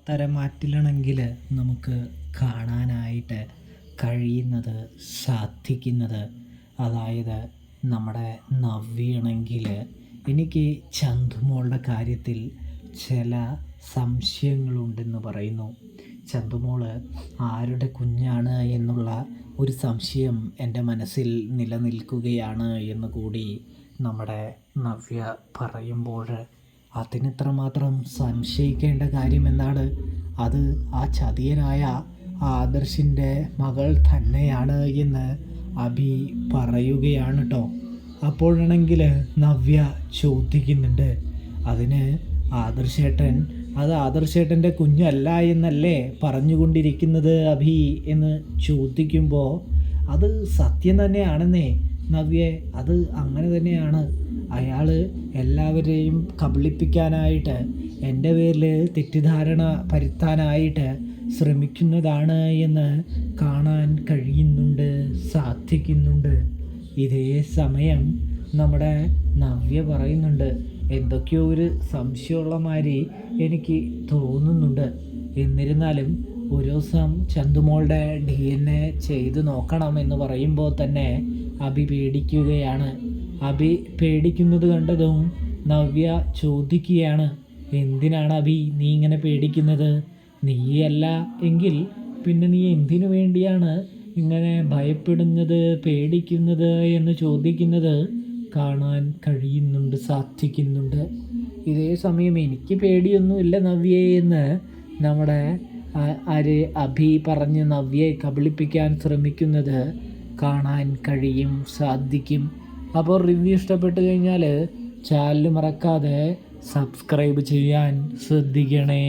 പത്തരമാറ്റിലാണെങ്കിൽ നമുക്ക് കാണാനായിട്ട് കഴിയുന്നത് സാധിക്കുന്നത്. അതായത് നമ്മുടെ നവ്യയാണെങ്കിൽ എനിക്ക് ചന്തുമോളുടെ കാര്യത്തിൽ ചില സംശയങ്ങളുണ്ടെന്ന് പറയുന്നു. ചന്തുമോൾ ആരുടെ കുഞ്ഞാണ് എന്നുള്ള ഒരു സംശയം എൻ്റെ മനസ്സിൽ നിലനിൽക്കുകയാണ് എന്ന് കൂടി നമ്മുടെ നവ്യ പറയുമ്പോൾ അതിനിത്രമാത്രം സംശയിക്കേണ്ട കാര്യമെന്താണ്? അത് ആ ചതിയനായ ആദർശിൻ്റെ മകൾ തന്നെയാണ് എന്ന് അഭി പറയുകയാണ് കേട്ടോ. അപ്പോഴാണെങ്കിൽ നവ്യ ചോദിക്കുന്നുണ്ട്, അതിന് ആദർശേട്ടൻ അത് ആദർശേട്ടൻ്റെ കുഞ്ഞല്ല എന്നല്ലേ പറഞ്ഞുകൊണ്ടിരിക്കുന്നത് അഭി എന്ന് ചോദിക്കുമ്പോൾ അത് സത്യം തന്നെയാണെന്നേ നവ്യെ, അത് അങ്ങനെ തന്നെയാണ്. അയാൾ എല്ലാവരെയും കബളിപ്പിക്കാനായിട്ട് എൻ്റെ പേരിൽ തെറ്റിദ്ധാരണ പരത്താനായിട്ട് ശ്രമിക്കുന്നതാണ് എന്ന് കാണാൻ കഴിയുന്നുണ്ട്, സാധിക്കുന്നുണ്ട്. ഇതേ സമയം നമ്മുടെ നവ്യ പറയുന്നുണ്ട്, എന്തൊക്കെയോ ഒരു സംശയമുള്ള മാതിരി എനിക്ക് തോന്നുന്നുണ്ട്. എന്നിരുന്നാലും ഒരു ദിവസം ചന്തുമോളുടെ DNA ചെയ്ത് നോക്കണം എന്ന് പറയുമ്പോൾ തന്നെ അഭി പേടിക്കുകയാണ്. അഭി പേടിക്കുന്നത് കണ്ടതും നവ്യ ചോദിക്കുകയാണ്, എന്തിനാണ് അഭി നീ ഇങ്ങനെ പേടിക്കുന്നത്? നീയല്ല എങ്കിൽ പിന്നെ നീ എന്തിനു വേണ്ടിയാണ് ഇങ്ങനെ ഭയപ്പെടുന്നത്, പേടിക്കുന്നത് എന്ന് ചോദിക്കുന്നത് കാണാൻ കഴിയുന്നുണ്ട്, സാധിക്കുന്നുണ്ട്. ഇതേ സമയം എനിക്ക് പേടിയൊന്നുമില്ല നവ്യയെ എന്ന് നമ്മുടെ അഭി പറഞ്ഞ് നവ്യയെ കബളിപ്പിക്കാൻ ശ്രമിക്കുന്നത് കാണാൻ കഴിയും, സാധിക്കും. അപ്പോൾ റിവ്യൂ ഇഷ്ടപ്പെട്ട് കഴിഞ്ഞാൽ ചാനൽ മറക്കാതെ സബ്സ്ക്രൈബ് ചെയ്യാൻ ശ്രദ്ധിക്കണേ.